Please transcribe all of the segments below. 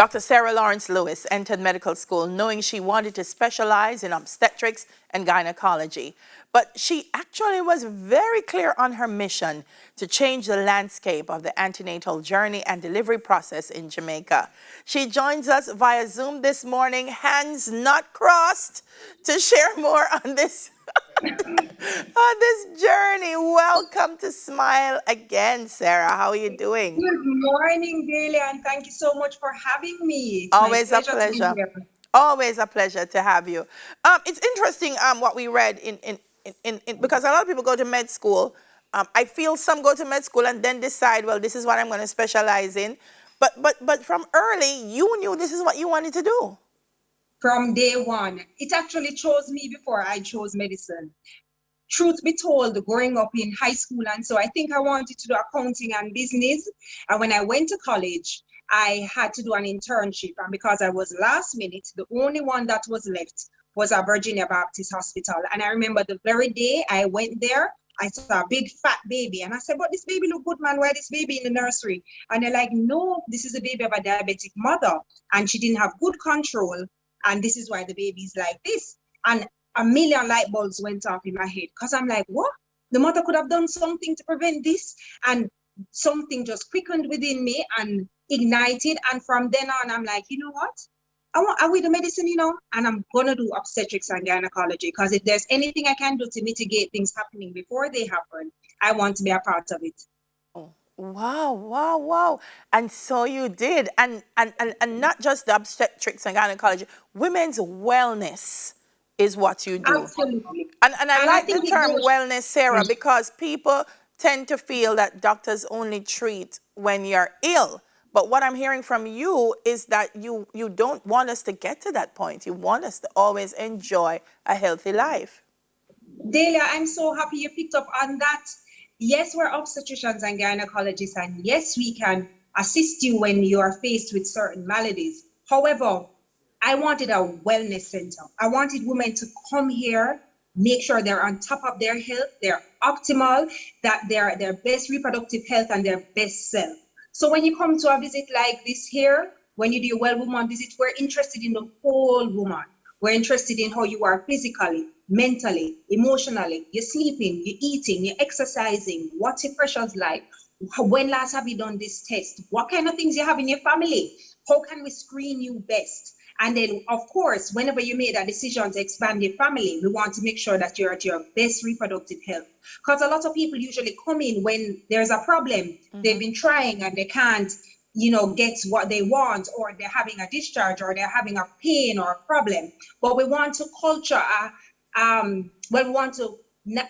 Dr. Sarah Lawrence Lewis entered medical school knowing she wanted to specialize in obstetrics and gynecology. But she actually was very clear on her mission to change the landscape of the antenatal journey and delivery process in Jamaica. She joins us via Zoom this morning, hands not crossed, to share more on this on this journey. Welcome to Smile Again, Sarah. How are you doing? Good morning, Daily, and thank you so much for having me. It's my Always a pleasure to be pleasure. here. Always a pleasure to have you. It's interesting what we read in because a lot of people go to med school. I feel some go to med school and then decide, well, this is what I'm going to specialize in. But from early, you knew this is what you wanted to do. From day one, it actually chose me before I chose medicine. Truth be told, growing up in high school, and so I think I wanted to do accounting and business. And when I went to college, I had to do an internship. And because I was last minute, the only one that was left was a Virginia Baptist Hospital. And I remember the very day I went there, I saw a big fat baby. And I said, but this baby look good, man. Why this baby in the nursery? And they're like, no, this is a baby of a diabetic mother. And she didn't have good control. And this is why the baby is like this. And a million light bulbs went off in my head because I'm like, what? The mother could have done something to prevent this. And something just quickened within me and ignited. And from then on, I'm like, you know what? I will do medicine, and I'm going to do obstetrics and gynecology because if there's anything I can do to mitigate things happening before they happen, I want to be a part of it. Wow, wow, wow. And so you did. And not just the obstetrics and gynecology, women's wellness is what you do. Absolutely. And I like the think term wellness, Sarah, because people tend to feel that doctors only treat when you're ill. But what I'm hearing from you is that you don't want us to get to that point. You want us to always enjoy a healthy life. Delia, I'm so happy you picked up on that. Yes, we're obstetricians and gynecologists, and yes, we can assist you when you are faced with certain maladies. However, I wanted a wellness center. I wanted women to come here, make sure they're on top of their health, they're optimal, that they're their best reproductive health and their best self. So when you come to a visit like this here, when you do a well woman visit, we're interested in the whole woman. We're interested in how you are physically, mentally, emotionally. You're sleeping, you're eating, you're exercising. What's your pressure's like? When last have you done this test? What kind of things you have in your family? How can we screen you best? And then, of course, whenever you make that decision to expand your family, we want to make sure that you're at your best reproductive health. Because a lot of people usually come in when there's a problem. Mm-hmm. They've been trying and they can't, get what they want, or they're having a discharge, or they're having a pain or a problem. But we want to we want to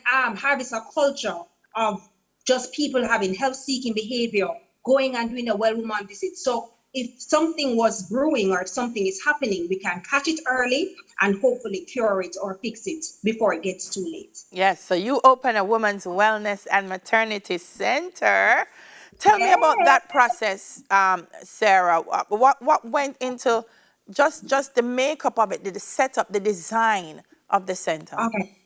harvest a culture of just people having health-seeking behavior, going and doing a well woman visit. So if something was brewing or if something is happening, we can catch it early and hopefully cure it or fix it before it gets too late. Yes, so you open a women's wellness and maternity center. Tell me about that process, Sarah. What went into just the makeup of it, the setup, the design of the center? Okay.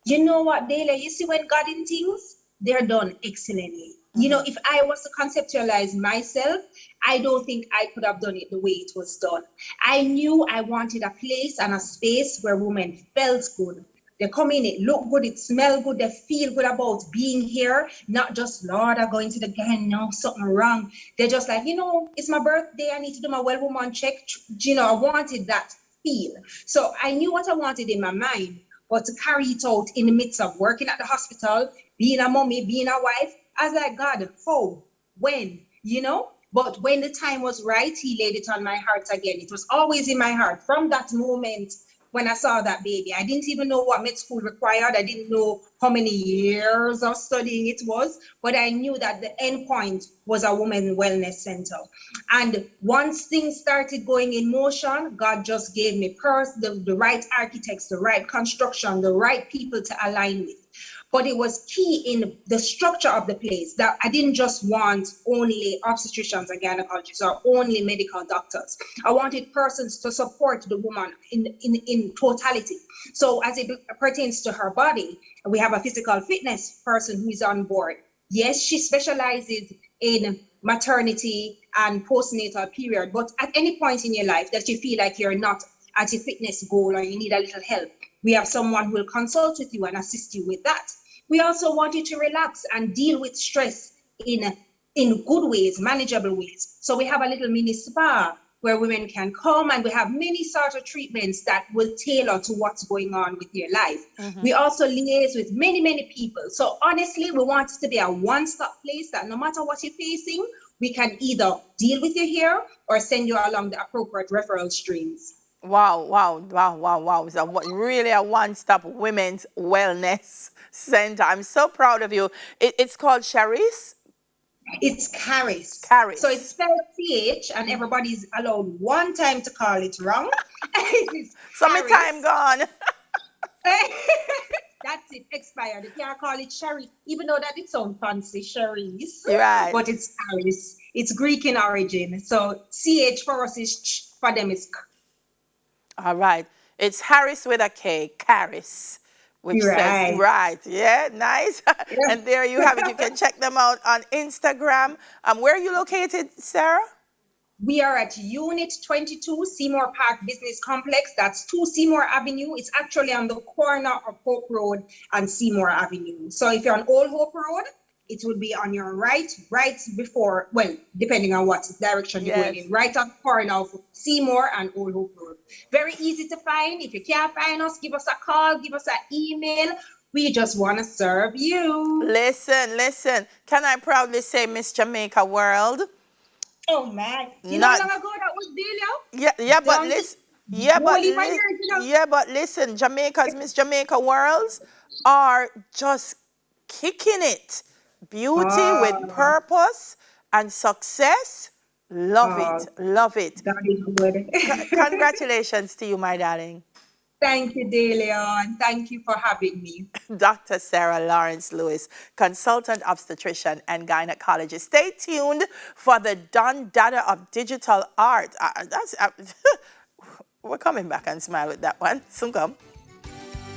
You know what, Dela? You see, when God in things, they're done excellently. Mm-hmm. If I was to conceptualize myself, I don't think I could have done it the way it was done. I knew I wanted a place and a space where women felt good. They come in, it look good, it smell good, they feel good about being here. Not just, Lord, I'm going to the gyne, no, something wrong. They're just like, it's my birthday, I need to do my well woman check. I wanted that feel. So I knew what I wanted in my mind, but to carry it out in the midst of working at the hospital, being a mommy, being a wife, I was like, God, how, when, But when the time was right, he laid it on my heart again. It was always in my heart from that moment when I saw that baby. I didn't even know what med school required. I didn't know how many years of studying it was, but I knew that the end point was a women's wellness center. And once things started going in motion, God just gave me the right architects, the right construction, the right people to align with. But it was key in the structure of the place that I didn't just want only obstetricians and gynecologists or only medical doctors. I wanted persons to support the woman in totality. So as it pertains to her body, we have a physical fitness person who is on board. Yes, she specializes in maternity and postnatal period, but at any point in your life that you feel like you're not at your fitness goal or you need a little help, we have someone who will consult with you and assist you with that. We also want you to relax and deal with stress in good ways, manageable ways. So we have a little mini spa where women can come, and we have many sort of treatments that will tailor to what's going on with your life. We also liaise with many, many people. So honestly, we want it to be a one-stop place that no matter what you're facing, we can either deal with you here or send you along the appropriate referral streams. Wow, wow, wow, wow, wow. It's really a one-stop women's wellness center. I'm so proud of you. It's called Charis? It's Caris. Caris. So it's spelled CH, and everybody's allowed one time to call it wrong. It's So my Caris. time gone. That's it, expired. You can't call it Sherry, even though that it sounds fancy, Sherry's. Right. But it's Caris. It's Greek in origin. So CH for us is ch, for them is k. All right. It's Harris with a K, Caris, which says, Right. right. Yeah, nice. And there you have it. You can check them out on Instagram. Where are you located, Sarah? We are at Unit 22, Seymour Park Business Complex. That's 2 Seymour Avenue. It's actually on the corner of Hope Road and Seymour Avenue. So if you're on Old Hope Road, it will be on your right before, well, depending on what direction you're going in, right on the corner of Seymour and Old Hope Road. Very easy to find. If you can't find us, give us a call, give us an email. We just want to serve you. Listen. Can I proudly say Miss Jamaica World? Oh, man. You know how long ago that was, Delia? But listen, Jamaica's Miss Jamaica Worlds are just kicking it. Beauty with purpose and success. Love it. That is good. Congratulations to you, my darling. Thank you, Delia, and thank you for having me. Dr. Sarah Lawrence Lewis, consultant obstetrician and gynecologist. Stay tuned for the Don Dada of digital art. We're coming back and smile with that one. Soon come.